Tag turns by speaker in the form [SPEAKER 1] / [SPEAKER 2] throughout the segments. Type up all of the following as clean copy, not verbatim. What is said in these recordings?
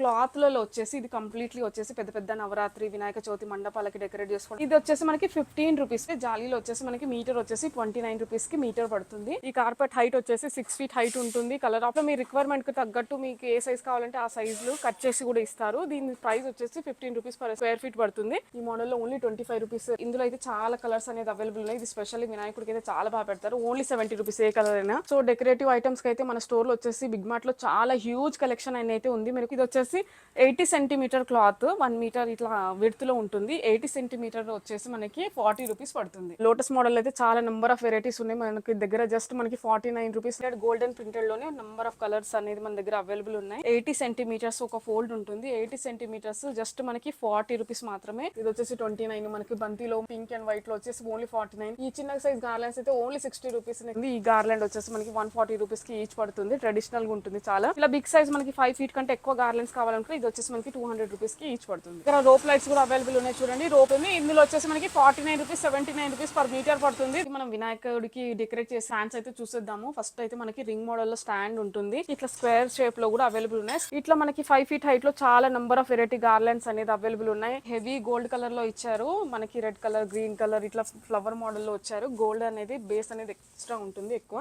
[SPEAKER 1] క్లాత్లలో వచ్చేసి ఇది కంప్లీట్లీ వచ్చేసి పెద్ద పెద్ద నవరాత్రి వినాయక చవితి మండపాలకి డెకరేట్ చేసుకోండి. ఇది వచ్చేసి మనకి 15 రూపీస్. జాలీలో వచ్చేసి మనకి మీటర్ వచ్చేసి 29 రూపీస్ కి మీటర్ పడుతుంది. ఈ కార్పెట్ హైట్ వచ్చేసి 6 feet హైట్ ఉంటుంది. కలర్ ఆఫ్ మీ రిక్వైర్మెంట్ కి తగ్గట్టు మీకు ఏ సైజ్ కావాలంటే ఆ సైజులు కట్ చేసి కూడా ఇస్తారు. దీని ప్రైస్ వచ్చేసి 15 రూపీస్ పర్ స్క్వేర్ ఫీట్ పడుతుంది. ఈ మోడల్ లో ఓన్లీ 25 రూపీస్. ఇందులో అయితే చాలా కలర్స్ అనేది అవైలబుల్ ఉన్నాయి. ఇది స్పెషల్లీ వినాయకుడికి అయితే చాలా బాగా పెడతారు. ఓన్లీ 70 రూపీస్ ఏ కలర్ అయినా. సో డెకరేటివ్ ఐటమ్స్ కి అయితే మన స్టోర్ లో వచ్చేసి బిగ్ మార్ట్ లో చాలా హ్యూజ్ కలెక్షన్ అయితే ఉంది. మీకు ఇది వచ్చేసి 80 సెంటీమీటర్ క్లాత్ 1 మీటర్ ఇట్లా విడ్త్ లో ఉంటుంది. 80 సెంటీమీటర్ వచ్చేసి మనకి 40 రూపీస్ పడుతుంది. లోటస్ మోడల్ అయితే చాలా నెంబర్ ఆఫ్ వెరైటీస్ ఉన్నాయి మనకి దగ్గర. జస్ట్ మనకి 49 రూపీస్. గోల్డెన్ ప్రింటెడ్ లోనే నెంబర్ ఆఫ్ కలర్స్ అనేది మన దగ్గర అవైలబుల్ ఉన్నాయి. 80 సెంటీమీటర్స్ ఒక ఫోల్డ్ ఉంటుంది. 80 సెంటీమీటర్స్ జస్ట్ మనకి 40 రూపీస్ మాత్రమే. ఇది వచ్చేసి 29. మనకి బంతిలో పింక్ అండ్ వైట్ లో వచ్చేసి ఓన్లీ 49. ఈ చిన్న సైజ్ గార్లెండ్స్ అయితే ఓన్లీ 60 రూపీస్. ఈ గార్లెండ్ వచ్చేసి మనకి 140 రూపీస్ కి ఈచ్ పడుతుంది. ట్రెడిషనల్ గా ఉంటుంది చాలా. ఇలా బిగ్ సైజ్ మనకి 5 feet కంటే ఎక్కువ గార్లెండ్స్ కావాలనుకుంటే ఇది వచ్చేసి మనకి 200 రూపీస్ కి ఈచ్ పడుతుంది. ఇక్కడ రోప్ లైట్స్ కూడా అవైలబుల్ ఉన్నాయి చూడండి. రోప్ ఇందులో వచ్చేసి మనకి 49 రూపీస్ 79 రూపీస్ పర్ మీటర్ పడుతుంది. మనం వినాయకుడికి డెకరేట్ చేసే స్టాండ్స్ అయితే చూసేద్దాము. ఫస్ట్ అయితే మనకి రింగ్ మోడల్ లో స్టాండ్ ఉంటుంది. ఇట్లా స్క్వేర్ షేప్ లో కూడా అవైలబుల్ ఉన్నాయి. ఇట్లా మనకి 5 feet హైట్ లో చాలా నెంబర్ ఆఫ్ వెరైటీ గార్లెండ్స్ అనేది అవైలబుల్ ఉన్నాయి. హెవీ గోల్డ్ కలర్ లో ఇచ్చారు. మనకి రెడ్ కలర్ గ్రీన్ కలర్ ఇట్లా ఫ్లవర్ మోడల్ లో వచ్చారు. గోల్డ్ అనేది బేస్ అనేది ఎక్స్ట్రా ఉంటుంది ఎక్కువ.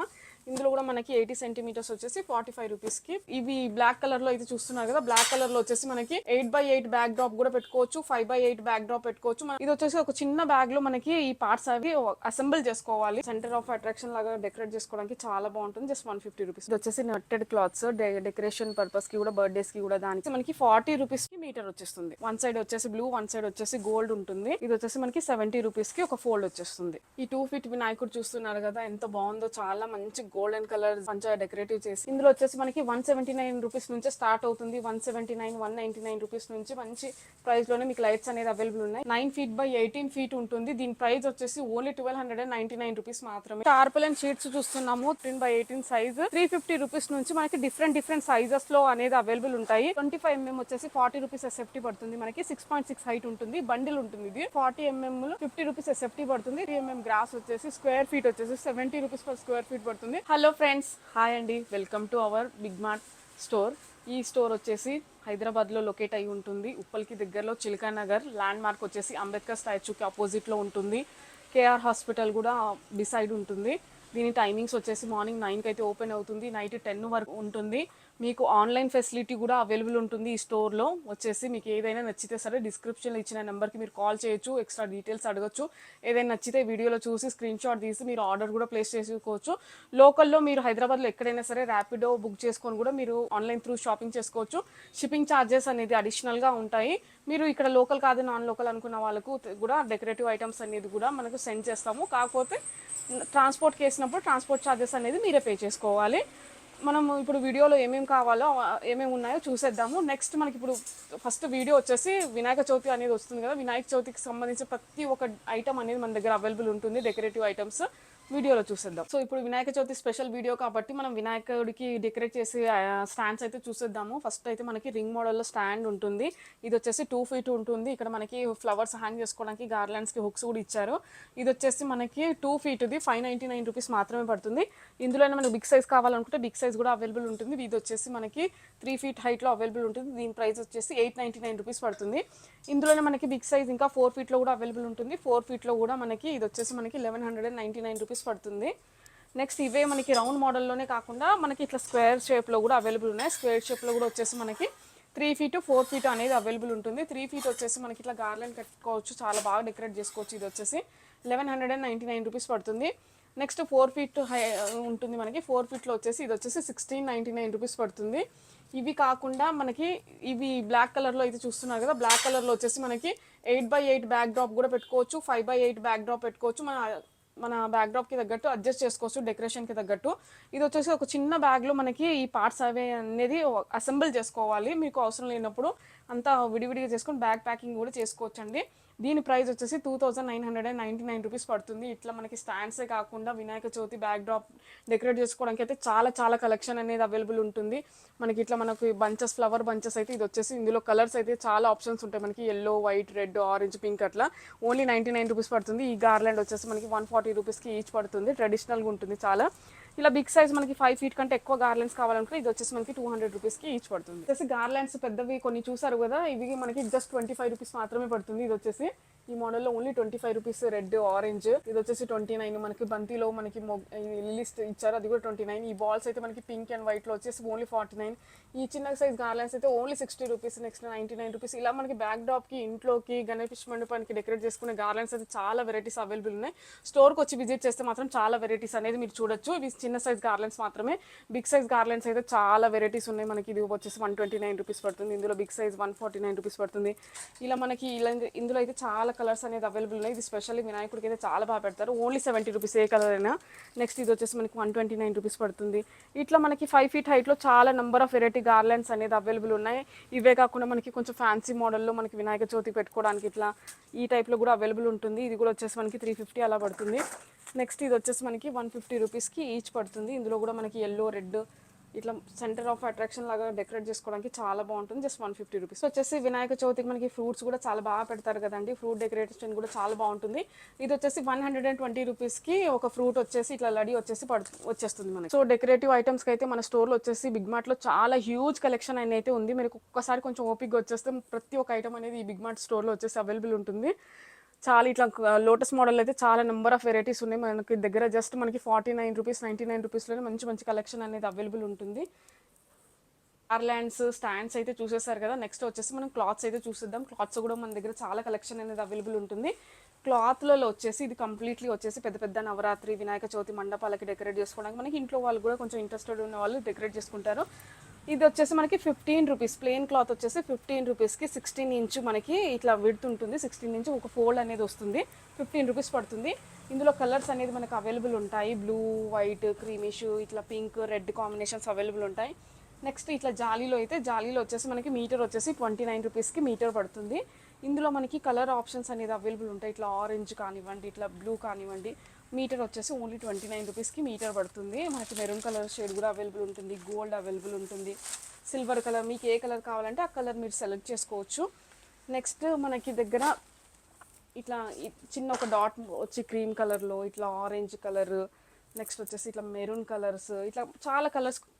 [SPEAKER 1] ఇందులో కూడా మనకి 80 సెంటీమీటర్స్ వచ్చేసి 45 రూపీస్ కి. ఇవి బ్లాక్ కలర్ లో అయితే చూస్తున్నారు కదా. బ్లాక్ కలర్ లో వచ్చేసి మనకి 8x8 బ్యాక్ డ్రాప్ కూడా పెట్టుకోవచ్చు. 5x8 బ్యాక్ డ్రాప్ పెట్టుకోవచ్చు. ఇది వచ్చేసి ఒక చిన్న బ్యాగ్ లో మనకి ఈ పార్ట్స్ అవి అసెంబుల్ చేసుకోవాలి. సెంటర్ ఆఫ్ అట్రాక్షన్ లాగా డెకరేట్ చేసుకోవడానికి చాలా బాగుంటుంది. Just 150 rupees. ఇది వచ్చేసి నట్టెడ్ క్లాత్స్ డెకరేషన్ పర్పస్ కి కూడా బర్త్డేస్ కి కూడా దానికి మనకి 40 రూపీస్ కి మీటర్ వచ్చేస్తుంది. వన్ సైడ్ వచ్చేసి బ్లూ, వన్ సైడ్ వచ్చేసి గోల్డ్ ఉంటుంది. ఇది వచ్చేసి మనకి 70 రూపీస్ కి ఒక ఫోల్డ్ వచ్చేస్తుంది. ఈ 2 feet వినాయకుడు చూస్తున్నారు కదా ఎంత బాగుందో. చాలా మంచి గోల్డెన్ కలర్ మంచిగా డెకరేటివ్ చేసి ఇందులో వచ్చేసి మనకి 179 రూపీస్ నుంచి స్టార్ట్ అవుతుంది. 179, 199 రూపీస్ నుంచి మంచి ప్రైస్ లోనే మీకు లైట్స్ అనేది అవైలబుల్ ఉన్నాయి. 9 feet by 18 feet ఉంటుంది. దీని ప్రైస్ వచ్చేసి ఓన్లీ 1299 రూపీస్ మాత్రమే. టార్పాలిన్ షీట్స్ చూస్తున్నాము. 10 by 18 సైజ్ 350 రూపీస్ నుంచి మనకి డిఫరెంట్ సైజెస్ లో అనేది అవైలబుల్ ఉంటాయి. 25 mm వచ్చేసి 40 రూపీస్ ఎస్ఎఫ్టీ పడుతుంది. మనకి 6.6 హైట్ ఉంటుంది. బండిల్ ఉంటుంది. ఇది 40 mm 50 రూపీస్ ఎస్ఎఫ్టీ పడుతుంది. 3 mm గ్రాస్ వచ్చేసి స్క్వేర్ ఫీట్ వచ్చేసి 70 రూపీస్ పర్ స్క్వేర్ ఫీట్ పడుతుంది. హలో ఫ్రెండ్స్, హాయ్ అండి, welcome to our Big Mart store. ఈ స్టోర్ వచ్చేసి హైదరాబాద్ లో లొకేట్ అయి ఉంటుంది. ఉప్పల్కి దగ్గరలో చిల్కా నగర్. ల్యాండ్ మార్క్ వచ్చేసి అంబేద్కర్ స్టాచ్యూకి ఆపోజిట్ లో ఉంటుంది. కేఆర్ హాస్పిటల్ కూడా బిసైడ్ ఉంటుంది. దీని టైమింగ్స్ వచ్చేసి మార్నింగ్ 9కి అయితే ఓపెన్ అవుతుంది. నైట్ 10 వరకు ఉంటుంది. మీకు ఆన్లైన్ ఫెసిలిటీ కూడా అవైలబుల్ ఉంటుంది. ఈ స్టోర్లో వచ్చేసి మీకు ఏదైనా నచ్చితే సరే డిస్క్రిప్షన్లో ఇచ్చిన నెంబర్కి మీరు కాల్ చేయొచ్చు. ఎక్స్ట్రా డీటెయిల్స్ అడగచ్చు. ఏదైనా నచ్చితే వీడియోలో చూసి స్క్రీన్ షాట్ తీసి మీరు ఆర్డర్ కూడా ప్లేస్ చేసుకోవచ్చు. లోకల్లో మీరు హైదరాబాద్లో ఎక్కడైనా సరే ర్యాపిడో బుక్ చేసుకొని కూడా మీరు ఆన్లైన్ త్రూ షాపింగ్ చేసుకోవచ్చు. షిప్పింగ్ ఛార్జెస్ అనేది అడిషనల్గా ఉంటాయి. మీరు ఇక్కడ లోకల్ కాదు నాన్ లోకల్ అనుకున్న వాళ్ళకు కూడా డెకరేటివ్ ఐటమ్స్ అనేది కూడా మనకు సెండ్ చేస్తాము. కాకపోతే ట్రాన్స్పోర్ట్కి వేసినప్పుడు ట్రాన్స్పోర్ట్ ఛార్జెస్ అనేది మీరే పే చేసుకోవాలి. మనం ఇప్పుడు వీడియోలో ఏమేమి కావాలో ఏమేమి ఉన్నాయో చూసేద్దాము. నెక్స్ట్ మనకి ఇప్పుడు ఫస్ట్ వీడియో వచ్చేసి వినాయక చవితి అనేది వస్తుంది కదా. వినాయక చవితికి సంబంధించిన ప్రతి ఒక్క ఐటమ్ అనేది మన దగ్గర అవైలబుల్ ఉంటుంది. డెకరేటివ్ ఐటమ్స్ వీడియోలో చూసేద్దాం. సో ఇప్పుడు వినాయక చవితి స్పెషల్ వీడియో కాబట్టి మనం వినాయకుడికి డెకరేట్ చేసే స్టాండ్స్ అయితే చూసేద్దాము. ఫస్ట్ అయితే మనకి రింగ్ మోడల్లో స్టాండ్ ఉంటుంది. ఇది వచ్చేసి 2 feet ఉంటుంది. ఇక్కడ మనకి ఫ్లవర్స్ హ్యాంగ్ చేసుకోవడానికి గార్లాండ్స్కి హుక్స్ కూడా ఇచ్చారు. ఇది వచ్చేసి మనకి 2 feetది 599 రూపీస్ మాత్రమే పడుతుంది. ఇందులోనే మనకి బిగ్ సైజ్ కావాలనుకుంటే బిగ్ సైజ్ కూడా అవైలబుల్ ఉంటుంది. ఇది వచ్చేసి మనకి 3 feet హైట్లో అవైలబుల్ ఉంటుంది. దీని ప్రైస్ వచ్చేసి 899 రూపీస్ పడుతుంది. ఇందులోనే మనకి బిగ్ సైజ్ ఇంకా 4 feetలో కూడా అవైలబుల్ ఉంటుంది. 4 feetలో కూడా మనకి ఇది వచ్చేసి మనకి 1199 రూపీస్ పడుతుంది. నెక్స్ట్ ఇవే మనకి రౌండ్ మోడల్లోనే కాకుండా మనకి ఇట్లా స్క్వేర్ షేప్లో కూడా అవైలబుల్ ఉన్నాయి. స్క్వేర్ షేప్లో కూడా వచ్చేసి మనకి 3 feet 4 feet అనేది అవైలబుల్ ఉంటుంది. 3 feet వచ్చేసి మనకి ఇట్లా గార్లెండ్ కట్టుకోవచ్చు. చాలా బాగా డెకరేట్ చేసుకోవచ్చు. ఇది వచ్చేసి 1199 రూపీస్ పడుతుంది. నెక్స్ట్ 4 feet ఉంటుంది మనకి. 4 feetలో వచ్చేసి ఇది వచ్చేసి 1699 రూపీస్ పడుతుంది. ఇవి కాకుండా మనకి ఇవి బ్లాక్ కలర్లో అయితే చూస్తున్నారు కదా. బ్లాక్ కలర్లో వచ్చేసి మనకి 8x8 బ్యాక్ డ్రాప్ కూడా పెట్టుకోవచ్చు. 5x8 బ్యాక్ డ్రాప్ పెట్టుకోవచ్చు. మన బ్యాక్ డ్రాప్కి తగ్గట్టు అడ్జస్ట్ చేసుకోవచ్చు డెకరేషన్కి తగ్గట్టు. ఇది వచ్చేసి ఒక చిన్న బ్యాగ్లో మనకి ఈ పార్ట్స్ అవి అనేది అసెంబుల్ చేసుకోవాలి. మీకు అవసరం లేనప్పుడు అంతా విడివిడిగా చేసుకొని బ్యాగ్ ప్యాకింగ్ కూడా చేసుకోవచ్చు అండి. దీని ప్రైస్ వచ్చేసి 2999 రూపీస్ పడుతుంది. ఇట్లా మనకి స్టాండ్సే కాకుండా Vinayaka Chavithi back drop decorate చేసుకోవడానికి అయితే చాలా కలెక్షన్ అనేది అవైలబుల్ ఉంటుంది. మనకి ఇట్లా మనకి బంచెస్ ఫ్లవర్ బంచెస్ అయితే ఇది వచ్చేసి ఇందులో కలర్స్ అయితే చాలా ఆప్షన్స్ ఉంటాయి. మనకి yellow, white, red, orange, pink అట్లా ఓన్లీ 99 రూపీస్ పడుతుంది. ఈ గార్లాండ్ వచ్చేసి మనకి 140 రూపీస్కి ఈచ్ పడుతుంది. ట్రెడిషనల్గా ఉంటుంది చాలా. ఇలా బిగ్ సైజ్ మనకి 5 ఫీట్ కంటే ఎక్కువ గార్లెండ్స్ కావాలనుకుంటే ఇది వచ్చేసి మనకి 200 రూపీస్కి ఈచ్ పడుతుంది. వచ్చేసి గార్లెండ్స్ పెద్దవి కొన్ని చూసారు కదా, ఇవి మనకి జస్ట్ 25 రూపీస్ మాత్రమే పడుతుంది. ఇది వచ్చేసి ఈ మోడల్లో ఓన్లీ 25 రూపీస్, రెడ్ ఆరెంజ్. ఇది వచ్చేసి 29. మనకి బంతిలో మనకి లిస్ట్ ఇచ్చారు, అది కూడా 29. ఈ బాల్స్ అయితే మనకి పింక్ అండ్ వైట్లో వచ్చేసి ఓన్లీ 49. ఈ చిన్న సైజ్ గార్లెండ్స్ అయితే ఓన్లీ 60 రూపీస్, నెక్స్ట్ 99 రూపీస్. ఇలా మనకి బ్యాక్ డ్రాప్కి, ఇంట్లోకి, గణేష్ మండపానికి డెకరేట్ చేసుకునే గార్లెండ్స్ అయితే చాలా వెరైటీస్ అవైలబుల్ ఉన్నాయి. స్టోర్కి వచ్చి విజిట్ చేస్తే మాత్రం చాలా వెరైటీస్ అనేది మీరు చూడొచ్చు. ఇవి చిన్న సైజ్ గార్లెండ్స్ మాత్రమే. బిగ్ సైజ్ గార్లెండ్స్ అయితే చాలా వెరైటీస్ ఉన్నాయి మనకి. ఇది వచ్చేసి 129 రూపీస్ పడుతుంది. ఇందులో బిగ్ సైజ్ 149 రూపీస్ పడుతుంది. ఇలా మనకి ఇందులో అయితే చాలా కలర్స్ అనేది అవైలబుల్ ఉన్నాయి. ఇది స్పెషల్లీ వినాయకుడికి అయితే చాలా బాగా పెడతారు. ఓన్లీ 70 రూపీస్ ఏ కలర్ అయినా. నెక్స్ట్ ఇది వచ్చేసి మనకి 129 రూపీస్ పడుతుంది. ఇట్లా మనకి 5 ఫీట్ హైట్లో చాలా నెంబర్ ఆఫ్ వెరైటీ గార్లెండ్స్ అనేది అవైలబుల్ ఉన్నాయి. ఇవే కాకుండా మనకి కొంచెం ఫ్యాన్సీ మోడల్లో మనకి వినాయక చవితి పెట్టుకోవడానికి ఇట్లా ఈ టైప్లో కూడా అవైలబుల్ ఉంటుంది. ఇది కూడా వచ్చేసి మనకి 350 అలా పడుతుంది. నెక్స్ట్ ఇది వచ్చేసి మనకి 150 రూపీస్కి ఈచ్ పడుతుంది. ఇందులో కూడా మనకి ఎల్లో, రెడ్ ఇట్లా సెంటర్ ఆఫ్ అట్రాక్షన్ లాగా డెకరేట్ చేసుకోవడానికి చాలా బాగుంటుంది. Just 150 rupees. వచ్చేసి వినాయక చవితికి మనకి ఫ్రూట్స్ కూడా చాలా బాగా పెడతారు కదండి. ఫ్రూట్ డెకరేషన్ కూడా చాలా బాగుంటుంది. ఇది వచ్చేసి 120 రూపీస్కి ఒక ఫ్రూట్ వచ్చేసి ఇట్లా లడి వచ్చేసి వచ్చేస్తుంది మనకి. సో డెకరేటివ్ ఐటమ్స్కి అయితే మన స్టోర్లో వచ్చేసి బిగ్ మార్ట్లో చాలా హ్యూజ్ కలెక్షన్ అయితే ఉంది. మీరు ఒక్కసారి కొంచెం ఓపిక్గా వచ్చేస్తే ప్రతి ఒక్క ఐటమ్ అనేది ఈ బిగ్ మార్ట్ స్టోర్లో వచ్చేసి అవైలబుల్ ఉంటుంది. చాలా ఇట్లా లోటస్ మోడల్ అయితే చాలా నెంబర్ ఆఫ్ వెరైటీస్ ఉన్నాయి మనకి దగ్గర. జస్ట్ మనకి 49 రూపీస్, 99 రూపీస్లోనే మంచి కలెక్షన్ అనేది అవైలబుల్ ఉంటుంది. గార్లాండ్స్, స్టాండ్స్ అయితే చూసేసారు కదా. నెక్స్ట్ వచ్చేసి మనం క్లాత్స్ అయితే చూసేద్దాం. క్లాత్స్ కూడా మన దగ్గర చాలా కలెక్షన్ అనేది అవైలబుల్ ఉంటుంది. క్లాత్లలో వచ్చేసి ఇది కంప్లీట్లీ వచ్చేసి పెద్ద నవరాత్రి, వినాయక చవితి మండపాలకి డెకరేట్ చేసుకోవడానికి మనకి ఇంట్లో వాళ్ళు కూడా కొంచెం ఇంట్రెస్టెడ్ ఉన్న వాళ్ళు డెకరేట్ చేసుకుంటారు. ఇది వచ్చేసి మనకి 15 రూపీస్. ప్లెయిన్ క్లాత్ వచ్చేసి 15 రూపీస్కి 16 ఇంచ్ మనకి ఇట్లా విడ్త్ ఉంటుంది. 16 ఇంచ్ ఒక ఫోల్డ్ అనేది వస్తుంది. 15 రూపీస్ పడుతుంది. ఇందులో కలర్స్ అనేది మనకు అవైలబుల్ ఉంటాయి. బ్లూ, వైట్, క్రీమిష్, ఇట్లా పింక్, రెడ్ కాంబినేషన్స్ అవైలబుల్ ఉంటాయి. నెక్స్ట్ ఇట్లా జాలీలో వచ్చేసి మనకి మీటర్ వచ్చేసి 29 రూపీస్కి మీటర్ పడుతుంది. ఇందులో మనకి కలర్ ఆప్షన్స్ అనేది అవైలబుల్ ఉంటాయి. ఇట్లా ఆరెంజ్ కానివ్వండి, ఇట్లా బ్లూ కానివ్వండి. మీటర్ వచ్చేసి ఓన్లీ 29 రూపీస్కి మీటర్ పడుతుంది. మనకి మెరూన్ కలర్ షేడ్ కూడా అవైలబుల్ ఉంటుంది, గోల్డ్ అవైలబుల్ ఉంటుంది, సిల్వర్ కలర్, మీకు ఏ కలర్ కావాలంటే ఆ కలర్ మీరు సెలెక్ట్ చేసుకోవచ్చు. నెక్స్ట్ మనకి దగ్గర ఇట్లా చిన్న ఒక డాట్ వచ్చి క్రీమ్ కలర్లో, ఇట్లా ఆరెంజ్ కలర్, నెక్స్ట్ వచ్చేసి ఇట్లా మెరూన్ కలర్స్, ఇట్లా చాలా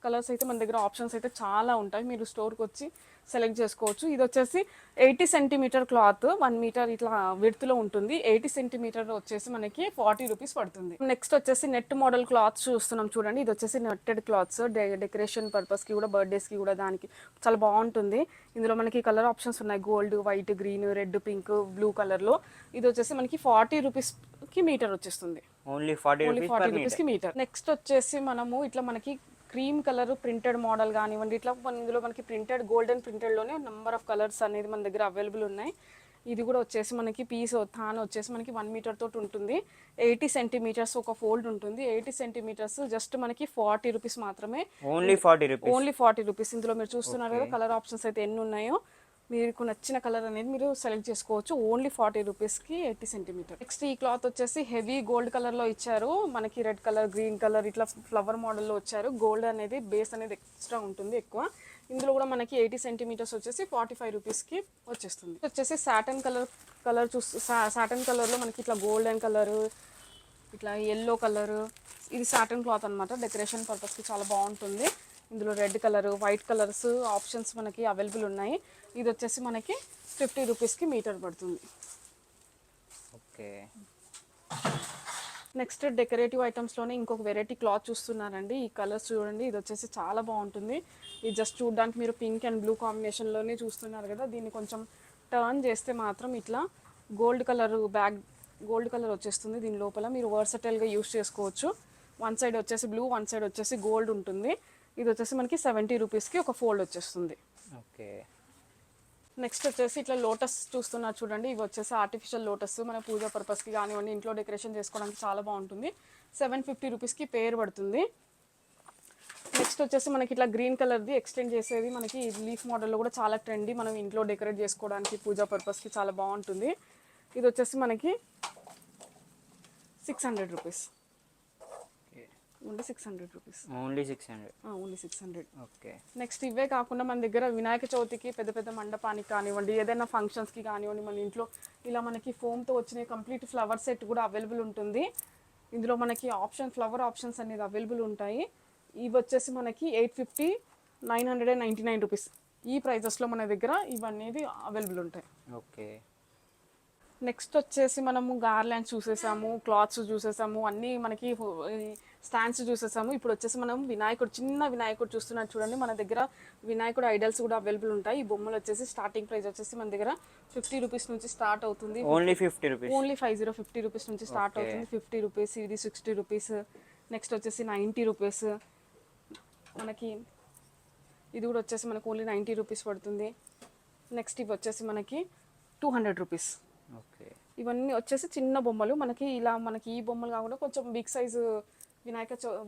[SPEAKER 1] కలర్స్ అయితే మన దగ్గర ఆప్షన్స్ అయితే చాలా ఉంటాయి. మీరు స్టోర్కి వచ్చి సెలెక్ట్ చేసుకోవచ్చు. ఇది వచ్చేసి 80 సెంటీమీటర్ క్లాత్, 1 మీటర్ ఇట్లా విడ్త్లో ఉంటుంది. 80 సెంటీమీటర్ వచ్చేసి మనకి 40 రూపీస్ పడుతుంది. నెక్స్ట్ వచ్చేసి నెట్ మోడల్ క్లాత్స్ చూస్తున్నాం చూడండి. ఇది వచ్చేసి నెట్టెడ్ క్లాత్స్, డెకరేషన్ పర్పస్కి కూడా, బర్త్డేస్కి కూడా దానికి చాలా బాగుంటుంది. ఇందులో మనకి కలర్ ఆప్షన్స్ ఉన్నాయి. Gold, white, green, red, pink, blue కలర్లో. ఇది వచ్చేసి మనకి 40 రూపీస్కి మీటర్ వచ్చేస్తుంది.
[SPEAKER 2] ఓన్లీ 40
[SPEAKER 1] రూపీస్కి మీటర్. నెక్స్ట్ వచ్చేసి మనము ఇట్లా మనకి క్రీమ్ కలర్ ప్రింటెడ్ మోడల్ కానివ్వండి, ఇట్లా ఇందులో మనకి ప్రింటెడ్, గోల్డెన్ ప్రింటెడ్లోనే నెంబర్ ఆఫ్ కలర్స్ అనేది మన దగ్గర అవైలబుల్ ఉన్నాయి. ఇది కూడా వచ్చేసి మనకి పీస్ థాన్ వచ్చేసి మనకి 1 మీటర్ తోటి ఉంటుంది. 80 సెంటీమీటర్స్ ఒక ఫోల్డ్ ఉంటుంది. 80 సెంటీమీటర్స్ జస్ట్ మనకి 40 రూపీస్ మాత్రమే.
[SPEAKER 2] Only 40
[SPEAKER 1] rupees. ఇందులో మీరు చూస్తున్నారు కదా కలర్ ఆప్షన్స్ అయితే ఎన్ని ఉన్నాయో. మీకు నచ్చిన కలర్ అనేది మీరు సెలెక్ట్ చేసుకోవచ్చు. ఓన్లీ 40 రూపీస్కి 80 సెంటీమీటర్. నెక్స్ట్ ఈ క్లాత్ వచ్చేసి హెవీ గోల్డ్ కలర్లో ఇచ్చారు. మనకి రెడ్ కలర్, గ్రీన్ కలర్ ఇట్లా ఫ్లవర్ మోడల్లో వచ్చారు. గోల్డ్ అనేది బేస్ అనేది ఎక్స్ట్రా ఉంటుంది ఎక్కువ. ఇందులో కూడా మనకి 80 సెంటీమీటర్స్ వచ్చేసి 45 రూపీస్కి వచ్చేస్తుంది. వచ్చేసి సాటన్ కలర్ సాటన్ కలర్లో మనకి ఇట్లా గోల్డెన్ కలర్, ఇట్లా ఎల్లో కలర్, ఇది సాటన్ క్లాత్ అనమాట. డెకరేషన్ పర్పస్కి చాలా బాగుంటుంది. ఇందులో red colour, white colours options మనకి అవైలబుల్ ఉన్నాయి. ఇది వచ్చేసి మనకి 50 రూపీస్కి మీటర్ పడుతుంది.
[SPEAKER 2] ఓకే.
[SPEAKER 1] నెక్స్ట్ డెకరేటివ్ ఐటమ్స్లోనే ఇంకొక వెరైటీ క్లాత్ చూస్తున్నారండి. ఈ కలర్స్ చూడండి. ఇది వచ్చేసి చాలా బాగుంటుంది. ఇది జస్ట్ చూడడానికి మీరు పింక్ అండ్ బ్లూ కాంబినేషన్లోనే చూస్తున్నారు కదా. దీన్ని కొంచెం టర్న్ చేస్తే మాత్రం ఇట్లా గోల్డ్ కలర్ వచ్చేస్తుంది. దీని లోపల మీరు వర్సటైల్గా యూస్ చేసుకోవచ్చు. వన్ సైడ్ వచ్చేసి బ్లూ, వన్ సైడ్ వచ్చేసి గోల్డ్ ఉంటుంది. ఇది వచ్చేసి మనకి 70 రూపీస్కి ఒక ఫోల్డ్ వచ్చేస్తుంది.
[SPEAKER 2] ఓకే.
[SPEAKER 1] నెక్స్ట్ వచ్చేసి ఇట్లా లోటస్ చూస్తున్నారు చూడండి. ఇవి వచ్చేసి ఆర్టిఫిషియల్ లోటస్, మన పూజా పర్పస్కి కానివ్వండి, ఇంట్లో డెకరేషన్ చేసుకోవడానికి చాలా బాగుంటుంది. 750 రూపీస్కి పేర్ పడుతుంది. నెక్స్ట్ వచ్చేసి మనకి ఇట్లా గ్రీన్ కలర్ది ఎక్స్టెండ్ చేసేది మనకి లీఫ్ మోడల్లో కూడా చాలా ట్రెండీ. మనం ఇంట్లో డెకరేట్ చేసుకోవడానికి పూజా పర్పస్కి చాలా బాగుంటుంది. ఇది వచ్చేసి మనకి 600 rupees. Only 600 rupees.
[SPEAKER 2] Only 600.
[SPEAKER 1] Okay. Next ఇవే కాకుండా మన దగ్గర వినాయక చవితికి పెద్ద మండపానికి కానివ్వండి, ఏదైనా ఫంక్షన్స్కి కానివ్వండి, మన ఇంట్లో ఇలా మనకి ఫోమ్తో వచ్చిన కంప్లీట్ ఫ్లవర్ సెట్ కూడా అవైలబుల్ ఉంటుంది. ఇందులో మనకి ఫ్లవర్ ఆప్షన్స్ అనేది అవైలబుల్ ఉంటాయి. ఇవి వచ్చేసి మనకి 850, 999 రూపీస్. ఈ ప్రైజెస్లో మన దగ్గర ఇవన్నీ అవైలబుల్ ఉంటాయి.
[SPEAKER 2] ఓకే.
[SPEAKER 1] నెక్స్ట్ వచ్చేసి మనము గార్లాండ్స్ చూసేసాము, క్లాత్స్ చూసేసాము, అన్నీ మనకి స్టాండ్స్ చూసేసాము. ఇప్పుడు వచ్చేసి మనం చిన్న వినాయకుడు చూస్తున్నారు చూడండి. మన దగ్గర వినాయకుడు ఐడల్స్ కూడా అవైలబుల్ ఉంటాయి. ఈ బొమ్మలు వచ్చేసి స్టార్టింగ్ ప్రైస్ వచ్చేసి మన దగ్గర 50 రూపీస్ నుంచి స్టార్ట్ అవుతుంది.
[SPEAKER 2] Only 50 rupees.
[SPEAKER 1] ఓన్లీ 50 రూపీస్ నుంచి స్టార్ట్ అవుతుంది. 50 రూపీస్, ఇది 60 రూపీస్. నెక్స్ట్ వచ్చేసి 90 రూపీస్. మనకి ఇది కూడా వచ్చేసి మనకు ఓన్లీ 90 రూపీస్ పడుతుంది. నెక్స్ట్ ఇవి వచ్చేసి మనకి 200 రూపీస్.
[SPEAKER 2] ఓకే.
[SPEAKER 1] ఇవన్నీ వచ్చేసి చిన్న బొమ్మలు. మనకి ఈ బొమ్మలు కాకుండా కొంచెం బిగ్ సైజు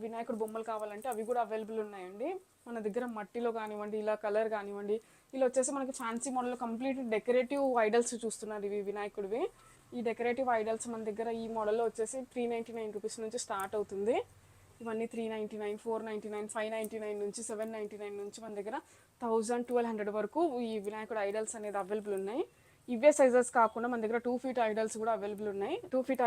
[SPEAKER 1] వినాయకుడు బొమ్మలు కావాలంటే అవి కూడా అవైలబుల్ ఉన్నాయండి మన దగ్గర. మట్టిలో కానివ్వండి, ఇలా కలర్ కానివ్వండి, ఇలా వచ్చేసి మనకి fancy model complete decorative idols చూస్తున్నారు. ఇవి వినాయకుడివి. ఈ డెకరేటివ్ ఐడల్స్ మన దగ్గర ఈ మోడల్లో వచ్చేసి 399 రూపీస్ నుంచి స్టార్ట్ అవుతుంది. ఇవన్నీ 399, 499, 599 నుంచి 799 నుంచి మన దగ్గర 1000, 1200 వరకు ఈ వినాయకుడు ఐడల్స్ అనేది అవైలబుల్ ఉన్నాయి. ఇవే సైజెస్ కాకుండా మన దగ్గర 2 ఫీట్ ఐడల్స్ కూడా అవైలబుల్ ఉన్నాయి. 2 ఫీట్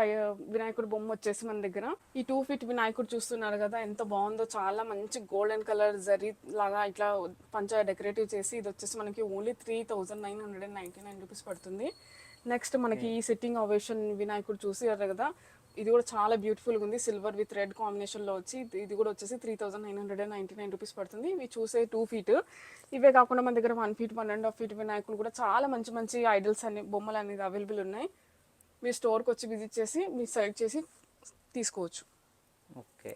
[SPEAKER 1] వినాయకుడు బొమ్మ వచ్చేసి మన దగ్గర ఈ 2 ఫీట్ వినాయకుడు చూస్తున్నారు కదా, ఎంత బాగుందో. చాలా మంచి గోల్డెన్ కలర్ జరీ లాగా ఇట్లా పంచ డెకరేటివ్ చేసి ఇది వచ్చేసి మనకి ఓన్లీ 3999 రూపీస్ పడుతుంది. నెక్స్ట్ మనకి ఈ సిట్టింగ్ ఓవేషన్ వినాయకుడు చూసారు కదా, ఇది కూడా చాలా బ్యూటిఫుల్గా ఉంది. సిల్వర్ విత్ రెడ్ కాంబినేషన్లో వచ్చి ఇది కూడా వచ్చేసి 3999 రూపీస్ పడుతుంది. ఇవి చూసే 2 ఫీట్. ఇవే కాకుండా మన దగ్గర 1 ఫీట్, 1.5 ఫీట్ వినాయకులు కూడా చాలా మంచి మంచి ఐడల్స్ బొమ్మలు అనేది అవైలబుల్ ఉన్నాయి. మీరు స్టోర్కి వచ్చి విజిట్ చేసి మీరు సెలెక్ట్ చేసి తీసుకోవచ్చు.
[SPEAKER 2] ఓకే.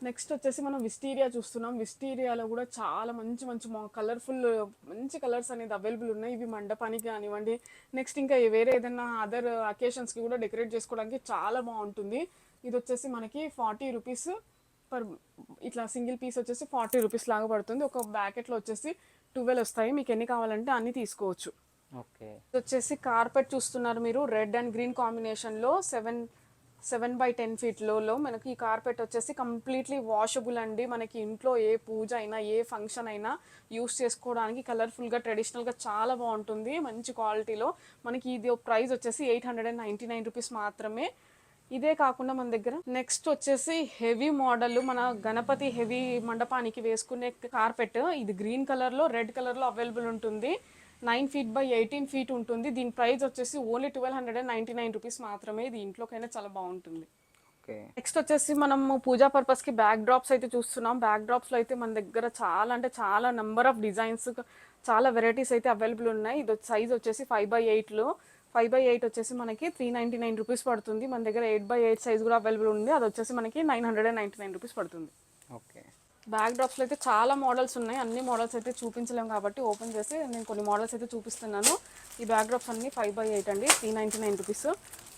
[SPEAKER 1] నెక్స్ట్ వచ్చేసి మనం విస్టీరియా చూస్తున్నాం. విస్టీరియాలో కూడా చాలా మంచి మంచి కలర్ఫుల్ మంచి కలర్స్ అనేది అవైలబుల్ ఉన్నాయి. ఇవి మండపానికి కానివ్వండి, నెక్స్ట్ ఇంకా వేరే ఏదైనా అదర్ అకేషన్స్కి కూడా డెకరేట్ చేసుకోవడానికి చాలా బాగుంటుంది. ఇది వచ్చేసి మనకి 40 రూపీస్ పర్ ఇట్లా సింగిల్ పీస్ వచ్చేసి 40 రూపీస్ లాగా పడుతుంది. ఒక బ్యాకెట్లో వచ్చేసి 12 వస్తాయి. మీకు ఎన్ని కావాలంటే అన్ని తీసుకోవచ్చు.
[SPEAKER 2] ఓకే.
[SPEAKER 1] ఇది వచ్చేసి కార్పెట్ చూస్తున్నారు మీరు, రెడ్ అండ్ గ్రీన్ కాంబినేషన్లో 7 by 10 ఫీట్లో మనకి ఈ కార్పెట్ వచ్చేసి కంప్లీట్లీ వాషబుల్ అండి. మనకి ఇంట్లో ఏ పూజ అయినా ఏ ఫంక్షన్ అయినా యూస్ చేసుకోవడానికి కలర్ఫుల్గా ట్రెడిషనల్గా చాలా బాగుంటుంది. మంచి క్వాలిటీలో మనకి ఇది ప్రైస్ వచ్చేసి 899 రూపీస్ మాత్రమే. ఇదే కాకుండా మన దగ్గర నెక్స్ట్ వచ్చేసి హెవీ మోడల్, మన గణపతి హెవీ మండపానికి వేసుకునే కార్పెట్. ఇది గ్రీన్ కలర్లో రెడ్ కలర్లో అవైలబుల్ ఉంటుంది. 9 ఫీట్ by 18 ఫీట్ ఉంటుంది. దీని ప్రైస్ వచ్చేసి ఓన్లీ 1299 రూపీస్ మాత్రమే. ఇది ఇంట్లోకైనా చాలా బాగుంటుంది.
[SPEAKER 2] ఓకే. నెక్స్ట్
[SPEAKER 1] వచ్చేసి మనము పూజా పర్పస్కి బ్యాక్ డ్రాప్స్ అయితే చూస్తున్నాం. బ్యాక్ డ్రాప్స్లో అయితే మన దగ్గర చాలా అంటే చాలా నెంబర్ ఆఫ్ డిజైన్స్, చాలా వెరైటీస్ అయితే అవైలబుల్ ఉన్నాయి. ఇది సైజ్ వచ్చేసి 5 by 8లో 5 by 8 వచ్చేసి మనకి 399 రూపీస్ పడుతుంది. మన దగ్గర 8 by 8 సైజ్ కూడా అవైలబుల్ ఉంది. అది వచ్చేసి మనకి 999 రూపీస్ పడుతుంది.
[SPEAKER 2] ఓకే.
[SPEAKER 1] బ్యాక్ డ్రాప్స్లో అయితే చాలా మోడల్స్ ఉన్నాయి. అన్ని మోడల్స్ అయితే చూపించలేము కాబట్టి ఓపెన్ చేసి నేను కొన్ని మోడల్స్ అయితే చూపిస్తున్నాను. ఈ బ్యాక్ డ్రాప్స్ అన్ని 5 by 8 అండి, 399 రూపీస్.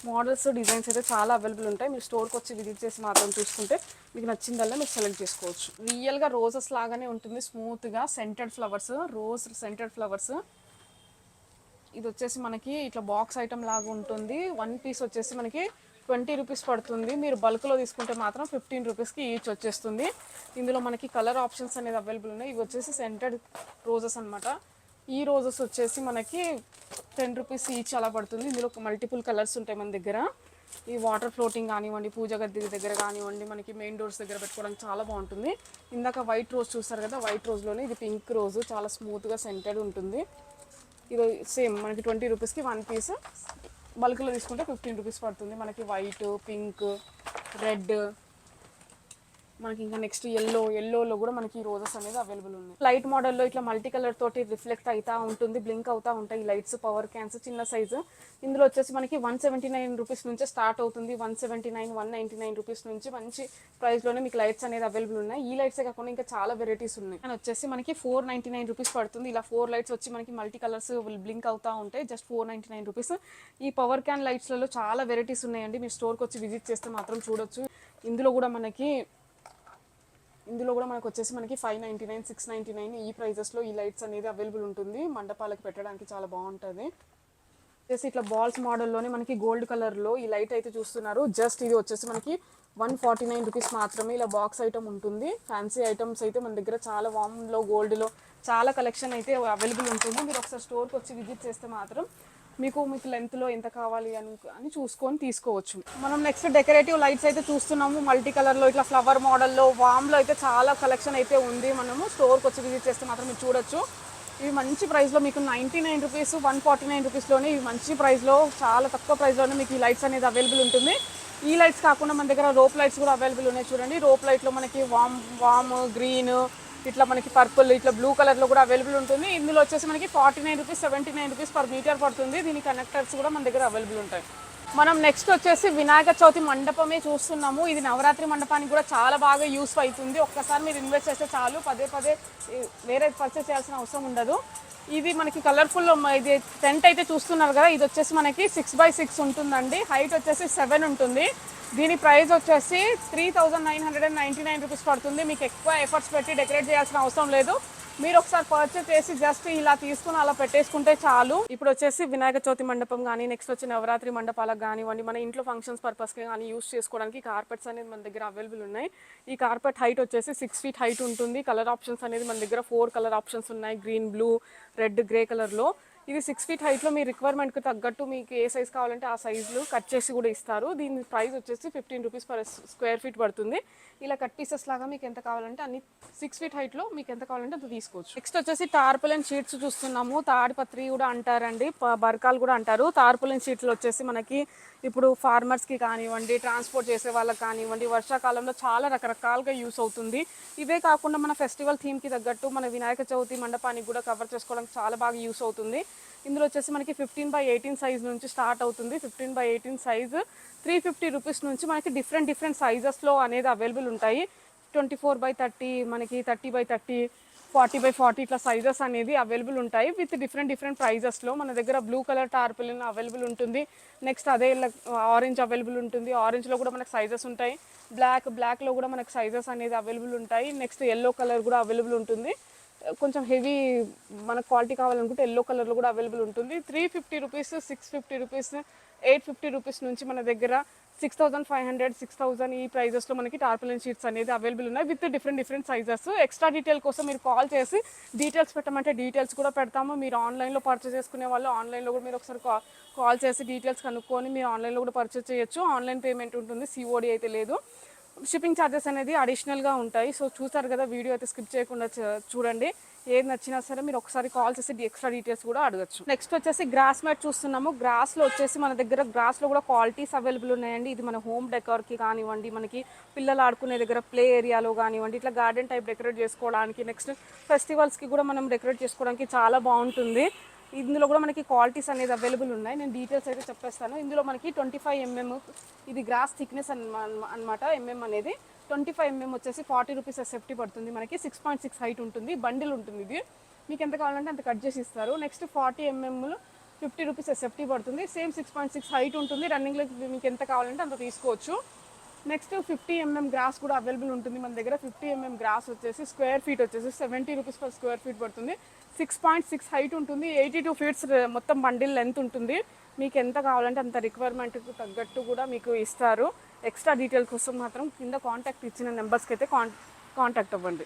[SPEAKER 1] మోడల్స్ డిజైన్స్ అయితే చాలా అవైలబుల్ ఉంటాయి. మీరు స్టోర్కి వచ్చి విజిట్ చేసి మాత్రం చూసుకుంటే మీకు నచ్చిందల్లా మీరు సెలెక్ట్ చేసుకోవచ్చు. రియల్గా రోజెస్ లాగానే ఉంటుంది, స్మూత్గా scented flowers, rose scented flowers. ఇది వచ్చేసి మనకి ఇట్లా బాక్స్ ఐటమ్ లాగా ఉంటుంది. 1 పీస్ వచ్చేసి మనకి 20 రూపీస్ పడుతుంది. మీరు బల్క్లో తీసుకుంటే మాత్రం 15 రూపీస్కి ఈచ్ వచ్చేస్తుంది. ఇందులో మనకి కలర్ ఆప్షన్స్ అనేది అవైలబుల్ ఉన్నాయి. ఇవి వచ్చేసి సెంటెడ్ రోజెస్ అనమాట. ఈ రోజెస్ వచ్చేసి మనకి 10 రూపీస్ ఈచ్ అలా పడుతుంది. ఇందులో మల్టిపుల్ కలర్స్ ఉంటాయి మన దగ్గర. ఈ వాటర్ ఫ్లోటింగ్ కానివ్వండి, పూజ గది దగ్గర కానివ్వండి, మనకి మెయిన్ డోర్స్ దగ్గర పెట్టుకోవడానికి చాలా బాగుంటుంది. ఇందాక వైట్ రోజ్ చూస్తారు కదా, వైట్ రోజ్లోనే ఇది పింక్ రోజు, చాలా స్మూత్గా సెంటెడ్ ఉంటుంది. ఇది సేమ్ మనకి 20 రూపీస్కి 1 పీస్. బల్క్లో తీసుకుంటే 15 రూపీస్ పడుతుంది. మనకి వైట్, పింక్, రెడ్, మనకి ఇంకా నెక్స్ట్ ఎల్లోలో కూడా మనకి ఈ రోజెస్ అనేది అవైలబుల్ ఉన్నాయి. లైట్ మోడల్లో ఇట్లా మల్టీ కలర్ తోటి రిఫ్లెక్ట్ అవుతూ ఉంటుంది, బ్లింక్ అవుతూ ఉంటాయి ఈ లైట్స్. పవర్ క్యాన్స్ చిన్న సైజు. ఇందులో వచ్చేసి మనకి 179 రూపీస్ నుంచే స్టార్ట్ అవుతుంది. 179, 199 రూపీస్ నుంచి మంచి ప్రైస్లోనే మీకు లైట్స్ అనేది అవైలబుల్ ఉన్నాయి. ఈ లైట్సే కాకుండా ఇంకా చాలా వెరైటీస్ ఉన్నాయి. అని వచ్చేసి మనకి 499 రూపీస్ పడుతుంది. ఇలా 4 లైట్స్ వచ్చి మనకి మల్టీ కలర్స్ బ్లింక్ అవుతూ ఉంటాయి. Just 499 rupees. ఈ పవర్ క్యాన్ లైట్స్లలో చాలా వెరైటీస్ ఉన్నాయండి. మీరు స్టోర్కి వచ్చి విజిట్ చేస్తే మాత్రం చూడొచ్చు. ఇందులో కూడా మనకు వచ్చేసి మనకి 599, 699 ఈ ప్రైజెస్లో ఈ లైట్స్ అనేది అవైలబుల్ ఉంటుంది. మండపాలకు పెట్టడానికి చాలా బాగుంటుంది. వచ్చేసి ఇట్లా బాల్స్ మోడల్లోనే మనకి గోల్డ్ కలర్లో ఈ లైట్ అయితే చూస్తున్నారు. జస్ట్ ఇది వచ్చేసి మనకి 149 రూపీస్ మాత్రమే. ఇలా బాక్స్ ఐటమ్ ఉంటుంది. ఫ్యాన్సీ ఐటమ్స్ అయితే మన దగ్గర చాలా వామ్లో, గోల్డ్లో చాలా కలెక్షన్ అయితే అవైలబుల్ ఉంటుంది. మీరు ఒకసారి స్టోర్కి వచ్చి విజిట్ చేస్తే మాత్రం మీకు లెంత్లో ఎంత కావాలి అని చూసుకొని తీసుకోవచ్చు. మనం నెక్స్ట్ డెకరేటివ్ లైట్స్ అయితే చూస్తున్నాము. మల్టీ కలర్లో ఇట్లా ఫ్లవర్ మోడల్లో వామ్లో అయితే చాలా కలెక్షన్ అయితే ఉంది. మనము స్టోర్కి వచ్చి విజిట్ చేస్తే మాత్రం మీరు చూడొచ్చు. ఇవి మంచి ప్రైస్లో మీకు 99 రూపీస్ 149 రూపీస్లోనే ఇవి మంచి ప్రైస్లో చాలా తక్కువ ప్రైస్లోనే మీకు ఈ లైట్స్ అనేది అవైలబుల్ ఉంటుంది. ఈ లైట్స్ కాకుండా మన దగ్గర రోప్ లైట్స్ కూడా అవైలబుల్ ఉన్నాయి. చూడండి, రోప్ లైట్లో మనకి వామ్ గ్రీన్, ఇట్లా మనకి పర్పుల్, ఇట్లా బ్లూ కలర్లో కూడా అవైలబుల్ ఉంటుంది. ఇందులో వచ్చేసి మనకి 49 రూపీస్ 79 రూపీస్ పర్ మీటర్ పడుతుంది. దీని కనెక్టర్స్ కూడా మన దగ్గర అవైలబుల్ ఉంటాయి. మనం నెక్స్ట్ వచ్చేసి వినాయక చవితి మండపమే చూస్తున్నాము. ఇది నవరాత్రి మండపానికి కూడా చాలా బాగా యూస్ అవుతుంది. ఒక్కసారి మీరు ఇన్వెస్ట్ చేస్తే చాలు, పదే పదే వేరే పర్చేస్ చేయాల్సిన అవసరం ఉండదు. ఇది మనకి కలర్ఫుల్ ఇది టెంట్ అయితే చూస్తున్నారు కదా, ఇది వచ్చేసి మనకి 6x6 ఉంటుందండి. హైట్ వచ్చేసి 7 ఉంటుంది. దీని ప్రైస్ వచ్చేసి 3999 రూపీస్ పడుతుంది. మీకు ఎక్కువ ఎఫర్ట్స్ పెట్టి డెకరేట్ చేయాల్సిన అవసరం లేదు. మీరు ఒకసారి పర్చేస్ చేసి జస్ట్ ఇలా తీసుకుని అలా పెట్టేసుకుంటే చాలు. ఇప్పుడు వచ్చేసి వినాయక చవితి మండపం కానీ, నెక్స్ట్ వచ్చి నవరాత్రి మండపాలకు కానివ్వండి, మన ఇంట్లో ఫంక్షన్స్ పర్పస్కి కానీ యూస్ చేసుకోవడానికి కార్పెట్స్ అనేది మన దగ్గర అవైలబుల్ ఉన్నాయి. ఈ కార్పెట్ హైట్ వచ్చేసి 6 feet హైట్ ఉంటుంది. కలర్ ఆప్షన్స్ అనేది మన దగ్గర 4 కలర్ ఆప్షన్స్ ఉన్నాయి. గ్రీన్, బ్లూ, రెడ్, గ్రే కలర్లో. ఇది 6 feet హైట్లో మీ రిక్వైర్మెంట్కి తగ్గట్టు మీకు ఏ సైజ్ కావాలంటే ఆ సైజులు కట్ చేసి కూడా ఇస్తారు. దీని ప్రైస్ వచ్చేసి 15 రూపీస్ పర్ స్క్వేర్ ఫీట్ పడుతుంది. ఇలా కట్ పీసెస్ లాగా మీకు ఎంత కావాలంటే అన్ని 6 feet హైట్లో మీకు ఎంత కావాలంటే అంత తీసుకోవచ్చు. నెక్స్ట్ వచ్చేసి టార్పులిన్ షీట్స్ చూస్తున్నాము. తాడిపత్రి కూడా అంటారండి, బర్కాలు కూడా అంటారు. టార్పులిన్ షీట్లు వచ్చేసి మనకి ఇప్పుడు ఫార్మర్స్కి కానివ్వండి, ట్రాన్స్పోర్ట్ చేసే వాళ్ళకి కానివ్వండి, వర్షాకాలంలో చాలా రకరకాలుగా యూస్ అవుతుంది. ఇవే కాకుండా మన ఫెస్టివల్ థీమ్కి తగ్గట్టు మన వినాయక చవితి మండపానికి కూడా కవర్ చేసుకోవడానికి చాలా బాగా యూస్ అవుతుంది. ఇందులో వచ్చేసి మనకి 15x18 సైజ్ నుంచి స్టార్ట్ అవుతుంది. 15x18 సైజు 350 రూపీస్ నుంచి మనకి డిఫరెంట్ సైజెస్లో అనేది అవైలబుల్ ఉంటాయి. 24x30, మనకి 30x30, 40x40 ఇట్లా సైజెస్ అనేది అవైలబుల్ ఉంటాయి విత్ డిఫరెంట్ ప్రైజెస్లో. మన దగ్గర బ్లూ కలర్ టార్పులిన్ అవైలబుల్ ఉంటుంది. నెక్స్ట్ అదే ఆరెంజ్ అవైలబుల్ ఉంటుంది. ఆరెంజ్లో కూడా మనకు సైజెస్ ఉంటాయి. బ్లాక్లో కూడా మనకు సైజెస్ అనేది అవైలబుల్ ఉంటాయి. నెక్స్ట్ ఎల్లో కలర్ కూడా అవైలబుల్ ఉంటుంది. కొంచెం హెవీ మనకు క్వాలిటీ కావాలనుకుంటే ఎల్లో కలర్లో కూడా అవైలబుల్ ఉంటుంది. 350 రూపీస్, 650 రూపీస్, 850 రూపీస్ నుంచి మన దగ్గర 6500, 6000 ఈ ప్రైజెస్లో మనకి టార్పులిన్ షీట్స్ అనేది అవైలబుల్ ఉన్నాయి with different sizes. Extra detail కోసం మీరు కాల్ చేసి డీటెయిల్స్ పెట్టమంటే డీటెయిల్స్ కూడా పెడతాము. మీరు ఆన్లైన్లో పర్చేస్ చేసుకునే వాళ్ళు ఆన్లైన్లో కూడా మీరు ఒకసారి కాల్ చేసి డీటెయిల్స్ కనుక్కొని మీరు ఆన్లైన్లో కూడా పర్చేస్ చేయొచ్చు. ఆన్లైన్ పేమెంట్ ఉంటుంది, COD అయితే లేదు. షిప్పింగ్ ఛార్జెస్ అనేది అడిషనల్గా ఉంటాయి. సో చూసారు కదా, వీడియో అయితే స్కిప్ చేయకుండా చూడండి. ఏది నచ్చినా సరే మీరు ఒకసారి కాల్ చేసి ఎక్స్ట్రా డీటెయిల్స్ కూడా అడగచ్చు. నెక్స్ట్ వచ్చేసి గ్రాస్ మ్యాట్ చూస్తున్నాము. గ్రాస్లో వచ్చేసి మన దగ్గర గ్రాస్లో కూడా క్వాలిటీస్ అవైలబుల్ ఉన్నాయండి. ఇది మన హోమ్ డెకార్కి కానివ్వండి, మనకి పిల్లలు ఆడుకునే దగ్గర ప్లే ఏరియాలో కానివ్వండి, ఇట్లా గార్డెన్ టైప్ డెకరేట్ చేసుకోవడానికి, నెక్స్ట్ ఫెస్టివల్స్కి కూడా మనం డెకరేట్ చేసుకోవడానికి చాలా బాగుంటుంది. ఇందులో కూడా మనకి క్వాలిటీస్ అనేది అవైలబుల్ ఉన్నాయి. నేను డీటెయిల్స్ అయితే చెప్పేస్తాను. ఇందులో మనకి 25 mm ఇది గ్రాస్ థిక్నెస్ అనమాట. అనేది 25 mm వచ్చేసి 40 రూపీస్ SFT పడుతుంది. మనకి 6.6 హైట్ ఉంటుంది. బండిల్ ఉంటుంది. ఇది మీకు ఎంత కావాలంటే అంత కట్ చేసి ఇస్తారు. నెక్స్ట్ 40 mm 50 రూపీస్ SFT పడుతుంది. సేమ్ 6.6 హైట్ ఉంటుంది. రన్నింగ్లో మీకు ఎంత కావాలంటే అంత తీసుకోవచ్చు. నెక్స్ట్ 50 mm గ్రాస్ కూడా అవైలబుల్ ఉంటుంది మన దగ్గర. 50 mm గ్రాస్ వచ్చేసి స్క్వేర్ ఫీట్ వచ్చేసి 70 రూపీస్ పర్ స్క్వేర్ ఫీట్ పడుతుంది. 6.6 హైట్ ఉంటుంది. 82 ఫీట్స్ మొత్తం బండిల్ లెంత్ ఉంటుంది. మీకు ఎంత కావాలంటే అంత రిక్వైర్మెంట్కి తగ్గట్టు కూడా మీకు ఇస్తారు. ఎక్స్ట్రా డీటెయిల్ కోసం మాత్రం కింద కాంటాక్ట్ ఇచ్చిన నెంబర్స్కి అయితే కాంటాక్ట్ అవ్వండి.